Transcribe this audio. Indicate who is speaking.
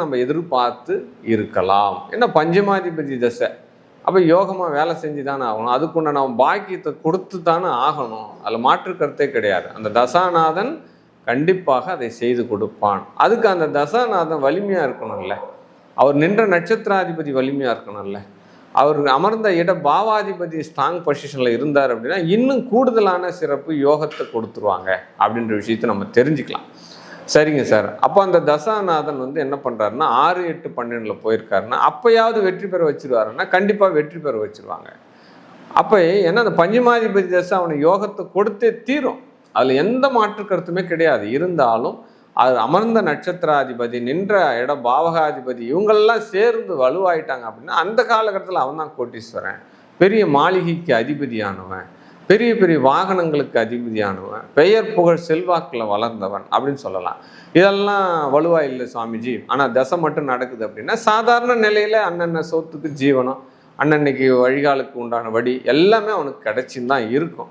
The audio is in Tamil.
Speaker 1: நம்ம எதிர்பார்த்து இருக்கலாம். என்ன பஞ்சமாதிபதி தசை, அப்போ யோகமாக வேலை செஞ்சு தானே ஆகணும். அதுக்குள்ள நம்ம பாக்கியத்தை கொடுத்து தானே ஆகணும். அதில் மாற்று கருத்தே கிடையாது. அந்த தசாநாதன் கண்டிப்பாக அதை செய்து கொடுப்பான். அதுக்கு அந்த தசாநாதன் வலிமையாக இருக்கணும்ல, அவர் நின்ற நட்சத்திராதிபதி வலிமையாக இருக்கணும்ல, அவர் அமர்ந்த இட பாவாதிபதி ஸ்ட்ராங் பொசிஷனில் இருந்தார் அப்படின்னா இன்னும் கூடுதலான சிறப்பு யோகத்தை கொடுத்துருவாங்க அப்படின்ற விஷயத்தை நம்ம தெரிஞ்சுக்கலாம். சரிங்க சார், அப்போ அந்த தசாநாதன் என்ன பண்ணுறாருன்னா 6, 8, 12 போயிருக்காருன்னா அப்போயாவது வெற்றி பெற வச்சிருவாருன்னா கண்டிப்பாக வெற்றி பெற வச்சிருவாங்க. அப்போ ஏன்னா அந்த பஞ்சமாதிபதி தசை அவனுக்கு யோகத்தை கொடுத்தே தீரும், அதில் எந்த மாற்று கருத்துமே கிடையாது. இருந்தாலும் அது அமர்ந்த நட்சத்திராதிபதி, நின்ற இட பாவகாதிபதி, இவங்களெல்லாம் சேர்ந்து வலுவாயிட்டாங்க அப்படின்னா அந்த காலகட்டத்தில் அவன் தான் கோட்டீஸ்வரன், பெரிய மாளிகைக்கு அதிபதியானவன், பெரிய பெரிய வாகனங்களுக்கு அதிபதியானவன், பெயர் புகழ் செல்வாக்கில் வளர்ந்தவன் அப்படின்னு சொல்லலாம். இதெல்லாம் வலுவா இல்லை சுவாமிஜி, ஆனால் தசை மட்டும் நடக்குது அப்படின்னா சாதாரண நிலையில் அண்ணன்ன சொத்துக்கு ஜீவனம், அண்ணன்னைக்கு வழிகாலுக்கு உண்டான வழி எல்லாமே அவனுக்கு கிடைச்சின்னு தான் இருக்கும்.